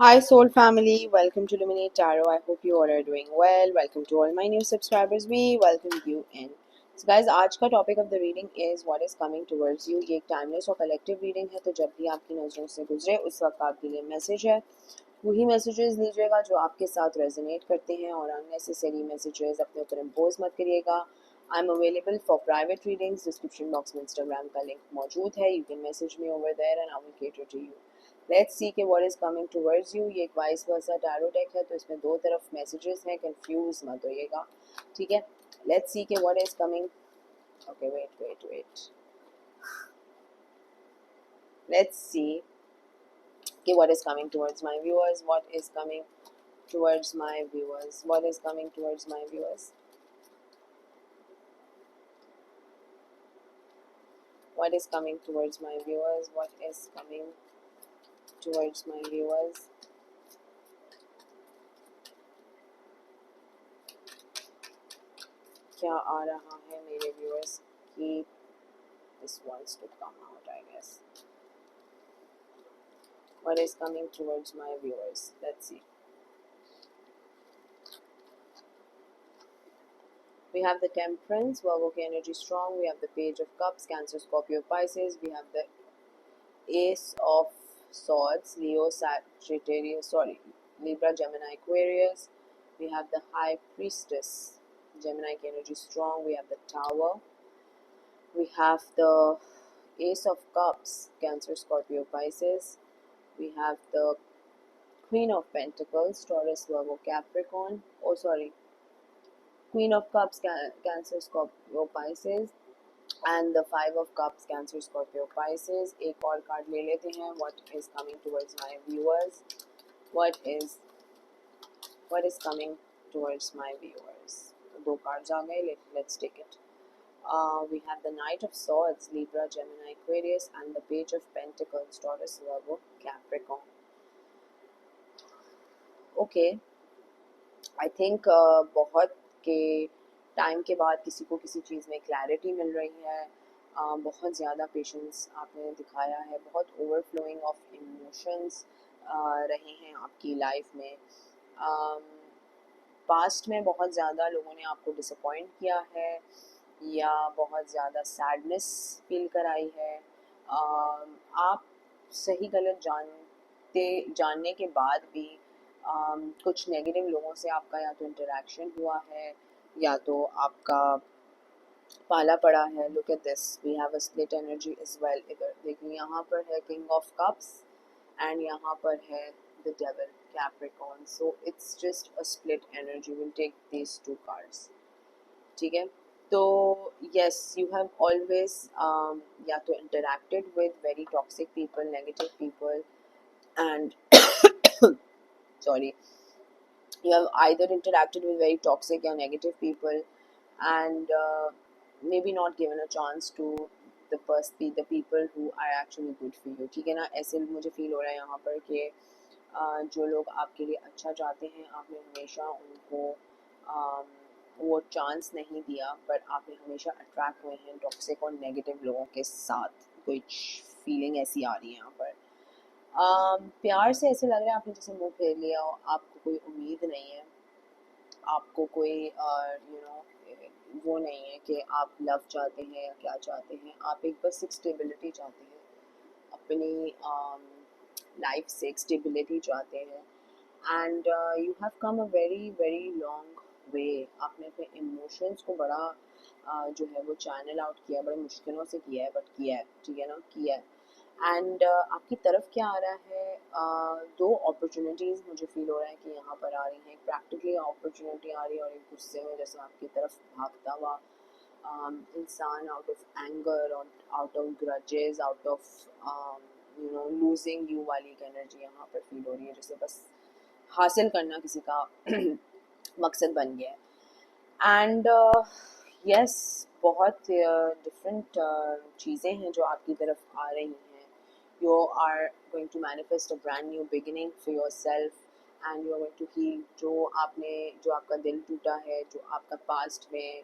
Hi, Soul family. Welcome to Luminate Tarot. I hope you all are doing well. Welcome to all my new subscribers. We welcome you in. So, guys, आज का topic of the reading is what is coming towards you. ये एक timeless और collective reading है, तो जब भी आपकी नज़रों से गुजरे उस वक्त आपके लिए मैसेज है. वही मैसेजेस लीजिएगा जो आपके साथ रेजोनेट करते हैं, और अननेसेसरी मैसेजेस अपने ऊपर इम्पोज मत करिएगा. I am available for private readings. Description box में इंस्टाग्राम का लिंक मौजूद है. You can message me over there and I will cater to you. Let's see के what is coming towards you. ये एक वाइस वर्सा टैरो डेक है, तो इसमें दो तरफ मैसेजेस हैं, कंफ्यूज मत होइएगा, ठीक है. लेट्स सी के what is coming. Okay, wait. Let's see के what is coming towards my viewers. What is coming towards my viewers. What is coming towards my viewers. What is coming towards my viewers. What is coming towards my viewers. क्या आ रहा है मेरे viewers की. This wants to come out, I guess. What is coming towards my viewers. Let's see. We have the Temperance, Virgo की energy strong. We have the Page of Cups, Cancer, Scorpio, Pisces. We have the Ace of Swords, Leo, Sagittarius, Libra, Gemini, Aquarius. We have the High Priestess, Gemini की energy strong. We have the Tower. We have the Ace of Cups, Cancer, Scorpio, Pisces. We have the Queen of Pentacles, Taurus, Virgo, Capricorn. Queen of Cups, Cancer, Scorpio, Pisces. And the Five of Cups, Cancer, Scorpio, Pisces. एक और card ले लेते हैं. What is coming towards my viewers. What is coming towards my viewers. दो cards आ गए. Let's take it. We have the Knight of Swords, Libra, Gemini, Aquarius, and the Page of Pentacles, Taurus, Virgo, Capricorn. Okay, I think बहुत के time के बाद किसी को किसी चीज़ में क्लैरिटी मिल रही है. बहुत ज़्यादा पेशेंस आपने दिखाया है. बहुत ओवरफ्लोइंग ऑफ इमोशंस रहे हैं आपकी लाइफ में. पास्ट में बहुत ज़्यादा लोगों ने आपको डिसअपॉइंट किया है, या बहुत ज़्यादा सैडनेस फील कराई है. आप सही गलत जानने के बाद भी कुछ नेगेटिव लोगों से आपका या तो इंटरेक्शन हुआ है, या तो आपका पाला पड़ा है. Look at this, we have a split energy is well. इधर देखिए, यहाँ पर है किंग ऑफ कप्स एंड यहाँ पर है the devil, Capricorn. So it's just a split energy. Will take these two cards, ठीक है. तो yes, you have always या तो interacted with very toxic people, negative people, and sorry, you have either interacted with very toxic or negative people, and maybe not given a chance to the people who are actually good for you, ठीक है ना. ऐसे मुझे feel हो रहा है यहाँ पर कि जो लोग आपके लिए अच्छा चाहते हैं, आपने हमेशा उनको वो चांस नहीं दिया, बट आपने हमेशा अट्रैक्ट हुए हैं टॉक्सिक और नेगेटिव लोगों के साथ. कुछ फीलिंग ऐसी आ रही है यहाँ पर. प्यार से ऐसे लग रहा है आपने जैसे मुंह फेर लिया हो. आपको कोई उम्मीद नहीं है, आपको कोई वो नहीं है कि आप लव चाहते हैं या क्या चाहते हैं. आप एक बस एक स्टेबिलिटी चाहते हैं, अपनी लाइफ से एक स्टेबिलिटी चाहते हैं. And you have come a very very long way. आपने अपने इमोशंस को बड़ा जो है वो चैनल आउट किया, बड़े मुश्किलों से किया है, बट किया है, ठीक है ना, किया है. एंड आपकी तरफ क्या आ रहा है. दो अपॉर्चुनिटीज़ मुझे फील हो रहा है कि यहाँ पर आ रही हैं. एक प्रैक्टिकली अपॉर्चुनिटी आ रही है, और एक गुस्से में जैसे आपकी तरफ भागता हुआ इंसान, आउट ऑफ एंगर और out of grudges, out of losing you वाली एक एनर्जी यहाँ पर फील हो रही है, जैसे बस हासिल करना किसी का मकसद बन गया है. एंड यस, बहुत डिफरेंट चीज़ें हैं जो आपकी तरफ आ रही हैं. You are going to manifest a brand new beginning for yourself, and you are going to heal जो आपका दिल टूटा है, जो आपका पास्ट में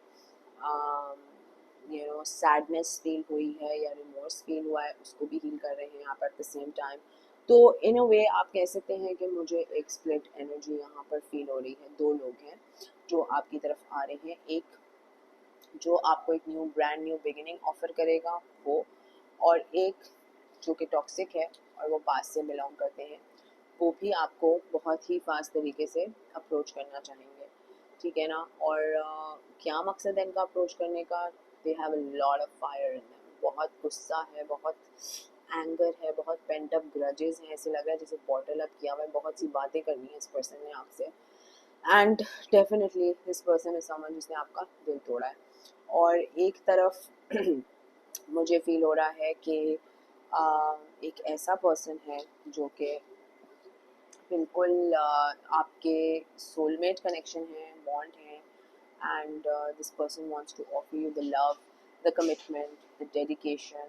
सैडनेस फील हुई है या रिमोर्स फील हुआ है, उसको भी हील कर रहे हैं आप. एट द सेम टाइम तो इन अ वे आप कह सकते हैं कि मुझे एक स्प्लिट एनर्जी यहाँ पर फील हो रही है। दो लोग हैं जो आपकी तरफ आ रहे हैं, एक जो आपको एक ब्रांड न्यू बिगिनिंग ऑफर करेगा वो, और एक जो कि टॉक्सिक है और वो पास से बिलोंग करते हैं, वो भी आपको बहुत ही फास्ट तरीके से अप्रोच करना चाहेंगे, ठीक है ना। और क्या मकसद है इनका अप्रोच करने का? They have a lot of fire in them, बहुत गुस्सा है, बहुत एंगर है, बहुत पेंट अप ग्रजेस हैं, ऐसे लग रहा है जैसे बॉटल अप किया हुआ है, बहुत सी बातें करनी है इस पर्सन ने आपसे, and definitely this person is someone जिसने आपका दिल तोड़ा है। और एक तरफ मुझे फील हो रहा है कि एक ऐसा पर्सन है जो कि बिल्कुल आपके सोलमेट कनेक्शन है, बॉन्ड है, and this person wants to offer you the love, the commitment, the dedication,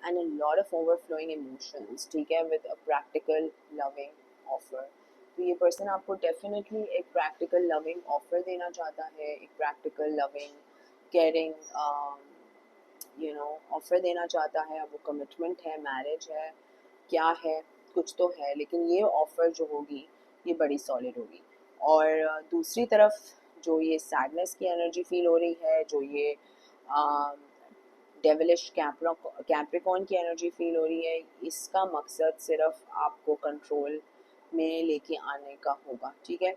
and a lot of overflowing emotions, ठीक है, with a practical loving offer। तो ये पर्सन आपको डेफिनेटली एक प्रैक्टिकल लविंग ऑफर देना चाहता है, एक प्रैक्टिकल लविंग केयरिंग ऑफर देना चाहता है। अब वो कमिटमेंट है, मैरिज है, क्या है, कुछ तो है, लेकिन ये ऑफर जो होगी ये बड़ी सॉलिड होगी। और दूसरी तरफ जो ये सैडनेस की एनर्जी फील हो रही है, जो ये डेविलिश कैप्रिकॉर्न की एनर्जी फील हो रही है, इसका मकसद सिर्फ आपको कंट्रोल में लेके आने का होगा, ठीक है।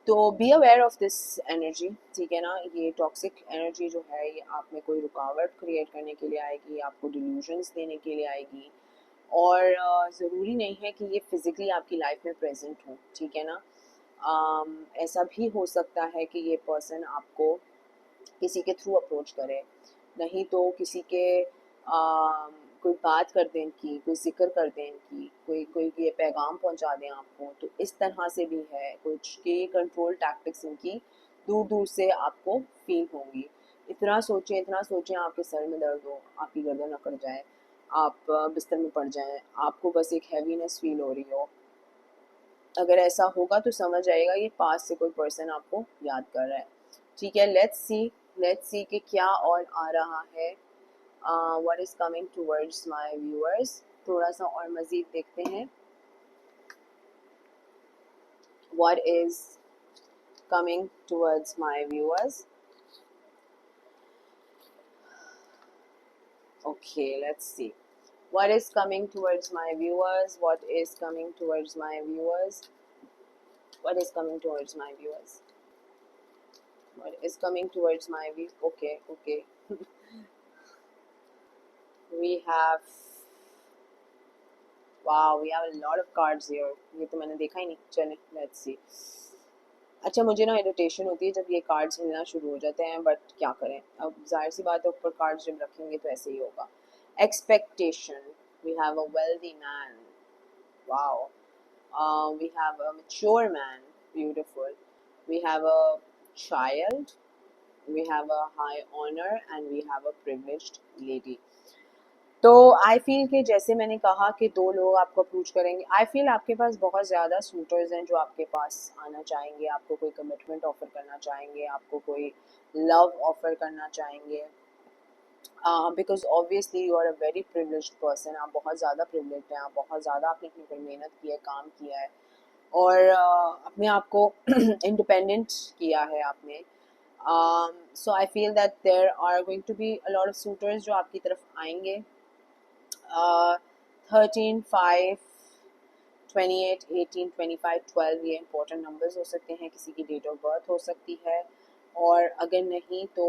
तो be aware of this energy, ठीक है ना। ये टॉक्सिक एनर्जी जो है ये आप में कोई रुकावट क्रिएट करने के लिए आएगी, आपको डिल्यूजन्स देने के लिए आएगी, और ज़रूरी नहीं है कि ये फिज़िकली आपकी लाइफ में प्रेजेंट हो, ठीक है ना। ऐसा भी हो सकता है कि ये पर्सन आपको किसी के थ्रू अप्रोच करे, नहीं तो किसी के कोई बात कर दें इनकी, कोई जिक्र कर दें इनकी, कोई कोई ये पैगाम पहुंचा दें आपको, तो इस तरह से भी है कुछ के कंट्रोल टैक्टिक्स इनकी दूर दूर से आपको फील होंगी। इतना सोचें आपके सर में दर्द हो, आपकी गर्दन अकड़ जाए, आप बिस्तर में पड़ जाएं, आपको बस एक हैवीनेस फील हो रही हो, अगर ऐसा होगा तो समझ आएगा ये पास से कोई पर्सन आपको याद कर रहा है, ठीक है। लेट्स सी कि क्या और आ रहा है, what is coming towards my viewers. थोड़ा सा और मजीद देखते हैं what is coming towards my viewers. Okay, let's see what is coming towards my viewers, what is coming towards my viewers, what is coming towards my viewers, what is coming towards my view. Okay we have, wow, we have a lot of cards here, ये तो मैंने देखा ही नहीं। चले, let's see। अच्छा, मुझे ना irritation होती है जब ये कार्ड्स हिलना शुरू हो जाते हैं, बट क्या करें, अब जाहिर सी बात है ऊपर कार्ड्स जब रखेंगे तो ऐसे ही होगा। Expectation, we have a wealthy man, wow, we have a mature man, beautiful, we have a child, we have a high honor, and we have a privileged lady। तो आई फील कि जैसे मैंने कहा कि दो लोग आपको अप्रोच करेंगे, आई फील आपके पास बहुत ज़्यादा सूटर्स हैं जो आपके पास आना चाहेंगे, आपको कोई कमिटमेंट ऑफर करना चाहेंगे, आपको कोई लव ऑफर करना चाहेंगे, because obviously you are a very privileged person, आप बहुत ज़्यादा प्रिविलेज्ड हैं, आप बहुत ज़्यादा आपने अपनी पर मेहनत की है, काम किया है, और अपने आप को इंडिपेंडेंट किया है आपने। So I feel that there are going to be a lot of suitors जो आपकी तरफ आएंगे। 13, 5, 28, 18, 25, 12 ये इंपॉर्टेंट नंबर्स हो सकते हैं, किसी की डेट ऑफ बर्थ हो सकती है, और अगर नहीं तो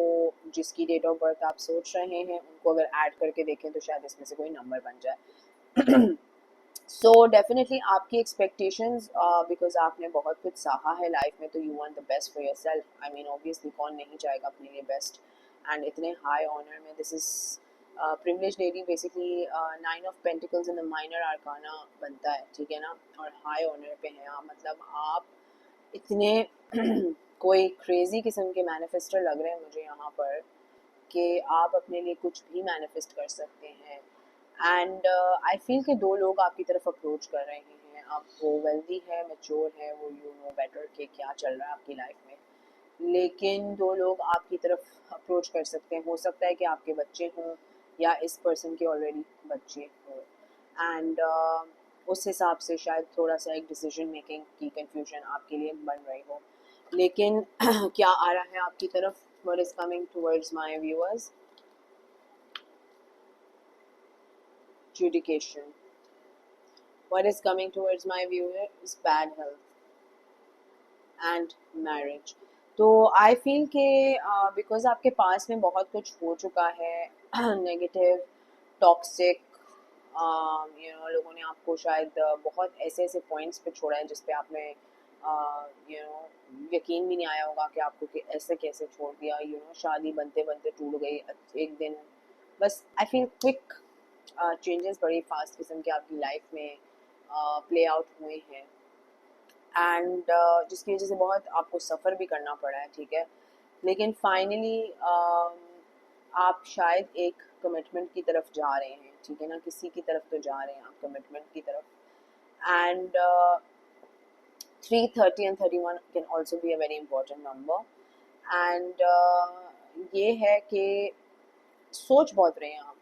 जिसकी डेट ऑफ बर्थ आप सोच रहे हैं उनको अगर ऐड करके देखें तो शायद इसमें से कोई नंबर बन जाए। सो डेफिनेटली आपकी एक्सपेक्टेशंस, बिकॉज आपने बहुत कुछ सहा है लाइफ में, तो you want the best for yourself. I mean obviously कौन नहीं चाहेगा अपने लिए बेस्ट, एंड इतने हाई ऑनर में, this is privilege lady, basically 9 of pentacles in the minor आर्काना बनता है, ठीक है ना, और हाई ऑनर पे हैं आप, मतलब आप इतने कोई क्रेजी किस्म के मैनिफेस्टर लग रहे हैं मुझे यहाँ पर कि आप अपने लिए कुछ भी मैनिफेस्ट कर सकते हैं। एंड आई फील कि दो लोग आपकी तरफ अप्रोच कर रहे हैं, अब वो वेल्दी है, मैच्योर है, वो यू नो बेटर कि क्या चल रहा है आपकी लाइफ में, लेकिन दो लोग आपकी तरफ अप्रोच कर सकते हैं, हो सकता है कि आपके बच्चे हों या इस पर्सन के ऑलरेडी बच्चे हों, एंड उस हिसाब से शायद थोड़ा सा एक डिसीजन मेकिंग की कंफ्यूजन आपके लिए बन रही हो। लेकिन क्या आ रहा है आपकी तरफ? What is coming towards my viewers? Judication. What is coming towards my viewer is bad health and marriage. तो आई फील के बिकॉज आपके पास में बहुत कुछ हो चुका है, नेगेटिव, टॉक्सिक, लोगों ने आपको शायद बहुत ऐसे ऐसे पॉइंट्स पे छोड़ा है जिस पे आपने यकीन भी नहीं आया होगा कि आपको कि ऐसे कैसे छोड़ दिया। शादी बनते बनते टूट गई एक दिन। बस आई फील क्विक चेंजेस बड़ी फास्ट किस्म के आपकी लाइफ में प्ले आउट हुए हैं, एंड जिसकी वजह से बहुत आपको सफ़र भी करना पड़ा है, ठीक है। लेकिन फाइनली आप शायद एक कमिटमेंट की तरफ जा रहे हैं, ठीक है ना, किसी की तरफ तो जा रहे हैं आप कमिटमेंट की तरफ। And 3:30 and 31 can also be a very important number. And ये है कि सोच बहुत रहे हैं आप,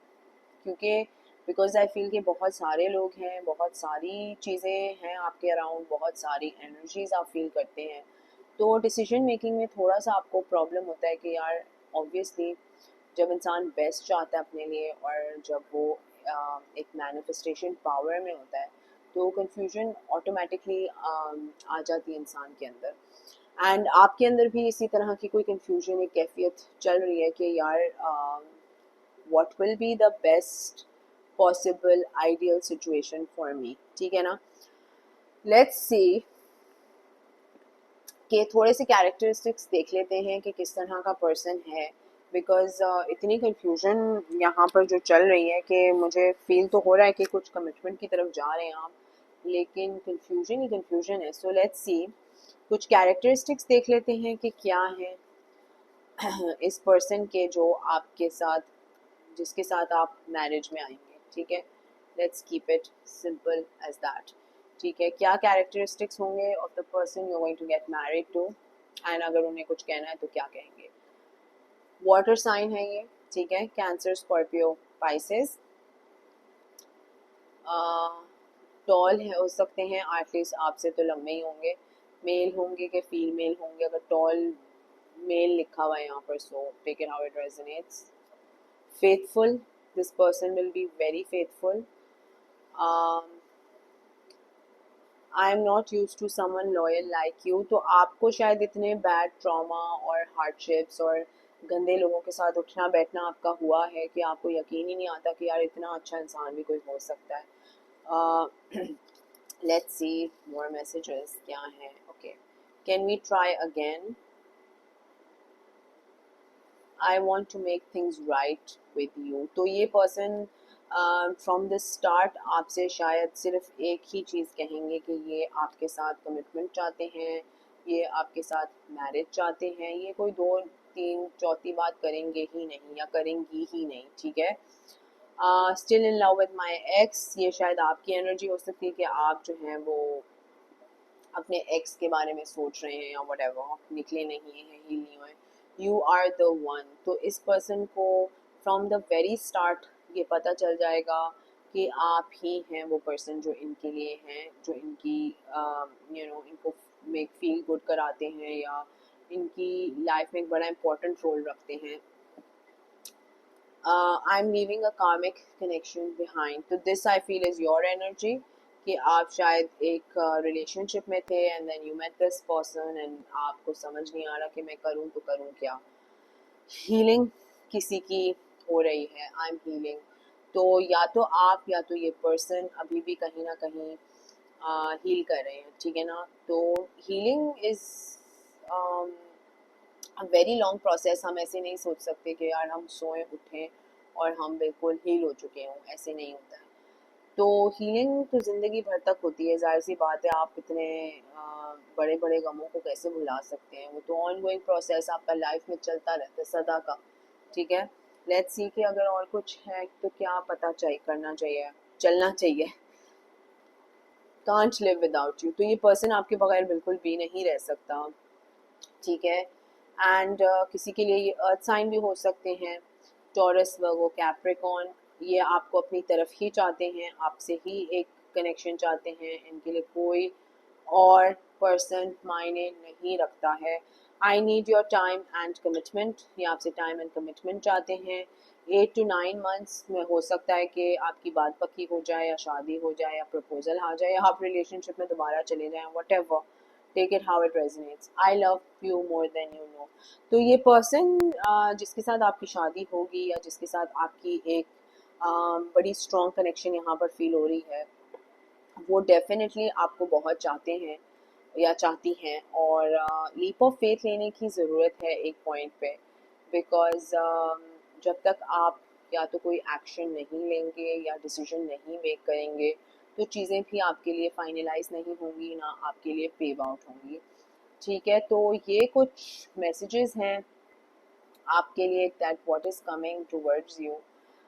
क्योंकि बिकॉज आई फील कि बहुत सारे लोग हैं, बहुत सारी चीज़ें हैं आपके अराउंड, बहुत सारी एनर्जीज आप फील करते हैं। तो डिसीजन मेकिंग में थोड़ा सा आपको प्रॉब्लम होता है कि यार ऑब्वियसली जब इंसान बेस्ट चाहता है अपने लिए और जब वो एक मैनिफेस्टेशन पावर में होता है तो कंफ्यूजन ऑटोमेटिकली आ जाती है इंसान के अंदर। एंड आपके अंदर भी इसी तरह की कोई कंफ्यूजन, एक कैफियत चल रही है कि यार what will be the best possible ideal situation for me, ठीक है ना। लेट्स सी कि थोड़े से कैरेक्टरिस्टिक्स देख लेते हैं कि किस तरह का पर्सन है। बिकॉज इतनी कंफ्यूजन यहाँ पर जो चल रही है कि मुझे फील तो हो रहा है कि कुछ कमिटमेंट की तरफ जा रहे हैं आप, लेकिन कंफ्यूजन ही कंफ्यूजन है। सो लेट्स सी, कुछ कैरेक्टरिस्टिक्स देख लेते हैं कि क्या है इस पर्सन के जो आपके साथ, जिसके साथ आप मैरिज में आएंगे, ठीक है। Let's keep it simple as that, ठीक है। क्या कैरेक्टरिस्टिक्स होंगे of the person you are going to get married to, एंड अगर उन्हें कुछ कहना है तो क्या कहेंगे। वाटर साइन है ये, ठीक है, कैंसर, स्कॉर्पियो, पाइसेस। टॉल है हो सकते हैं, एटलीस्ट आपसे तो लंबे ही होंगे। मेल होंगे कि फीमेल होंगे, अगर टॉल मेल लिखा हुआ है यहाँ पर, so take it how it resonates. faithful, this person will be very faithful. I am not used to someone loyal like you, तो आपको शायद इतने बैड ट्रॉमा और हार्डशिप्स और गंदे लोगों के साथ उठना बैठना आपका हुआ है कि आपको यकीन ही नहीं आता कि यार इतना अच्छा इंसान भी कोई हो सकता है। लेट्स सी मोर मैसेजेस क्या हैं। Okay, can we try again, I want to make things right with you. तो ये पर्सन फ्रॉम द स्टार्ट आपसे शायद सिर्फ एक ही चीज़ कहेंगे कि ये आपके साथ कमिटमेंट चाहते हैं, ये आपके साथ मैरिज चाहते हैं। ये कोई दो तीन चौथी बात करेंगे ही नहीं या करेंगी ही नहीं, ठीक है। Still in love with my x, ये शायद आपकी एनर्जी हो सकती है कि आप जो हैं वो अपने एक्स के बारे में सोच रहे हैं या वट एवर, निकले नहीं हैं, हील नहीं हुए। यू आर द वन, तो इस पर्सन को फ्रॉम द वेरी स्टार्ट ये पता चल जाएगा कि आप ही हैं वो पर्सन जो इनके लिए हैं, जो इनकी इनको मेक फील गुड कराते हैं या इनकी लाइफ में एक बड़ा इंपॉर्टेंट रोल रखते हैं। I am leaving a karmic connection behind, तो this I feel is your energy कि आप शायद एक रिलेशनशिप में थे and then you met this person एंड आपको समझ नहीं आ रहा कि मैं करूँ तो करूँ क्या। हीलिंग किसी की हो रही है, आई एम हीलिंग, तो या तो आप या तो ये पर्सन अभी भी कहीं ना कहीं हील कर रहे हैं, ठीक है ना। तो healing is very long process. हम ऐसे नहीं सोच सकते कि यार हम सोएं उठें और हम बिल्कुल हील हो चुके हों, ऐसे नहीं होता है। तो हीलिंग तो ज़िंदगी भर तक होती है, जाहिर सी बात है। आप इतने बड़े बड़े गमों को कैसे भुला सकते हैं, वो तो ऑन गोइंग प्रोसेस आपका लाइफ में चलता रहता है सदा का, ठीक है। लेट्स सी कि अगर और कुछ है तो क्या पता चाहिए, करना चाहिए, चलना चाहिए। कांट लिव विदाउट यू, तो ये पर्सन आपके बगैर बिल्कुल भी नहीं रह सकता, ठीक है। एंड किसी के लिए ये अर्थ साइन भी हो सकते हैं, टॉरस, वर्गो, कैप्रिकॉर्न। ये आपको अपनी तरफ ही चाहते हैं, आपसे ही एक कनेक्शन चाहते हैं, इनके लिए कोई और पर्सन मायने नहीं रखता है। I need your time and commitment, ये आपसे टाइम एंड कमिटमेंट चाहते हैं। 8 to 9 मंथ्स में हो सकता है कि आपकी बात पक्की हो जाए या शादी हो जाए या प्रपोजल आ जाए या आप रिलेशनशिप में दोबारा चले जाएं, whatever, take it how it resonates. I love you more than you know. तो ये पर्सन जिसके साथ आपकी शादी होगी या जिसके साथ आपकी एक बड़ी स्ट्रॉन्ग कनेक्शन यहाँ पर फील हो रही है, वो डेफिनेटली आपको बहुत चाहते हैं या चाहती हैं, और लीप ऑफ फेथ लेने की ज़रूरत है एक पॉइंट पे, बिकॉज जब तक आप या तो कोई एक्शन नहीं लेंगे या डिसीजन नहीं मेक करेंगे तो चीज़ें भी आपके लिए फाइनलाइज नहीं होंगी, ना आपके लिए पेव आउट होंगी। ठीक है, तो ये कुछ मैसेजेस हैं आपके लिए that what is coming towards you.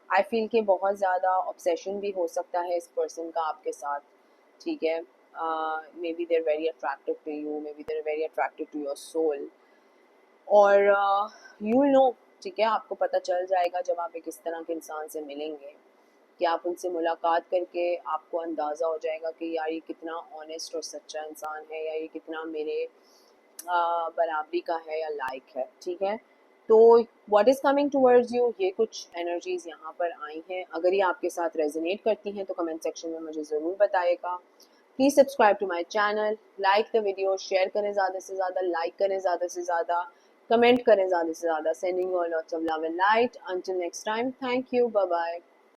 I feel कि बहुत ज़्यादा ऑब्सेशन भी हो सकता है इस पर्सन का आपके साथ। ठीक है, maybe they're very attractive to you, maybe they're very attractive to your soul, और यू नो, ठीक है, आपको पता चल जाएगा जब आप एक इस तरह के इंसान से मिलेंगे कि आप उनसे मुलाकात करके आपको अंदाज़ा हो जाएगा कि यार ये कितना ऑनेस्ट और सच्चा इंसान है, या ये कितना मेरे बराबरी का है या लाइक है। ठीक है, तो what is coming towards you, ये कुछ एनर्जीज यहाँ पर आई हैं। अगर ये आपके साथ रेजोनेट करती हैं तो कमेंट सेक्शन में मुझे ज़रूर बताइएगा। Please subscribe to my channel, like the video, share करें ज़्यादा से ज़्यादा, लाइक करें ज़्यादा से ज़्यादा, कमेंट करें ज़्यादा से ज़्यादा। Sending you all lots of love and light. Until next time, thank you, bye bye.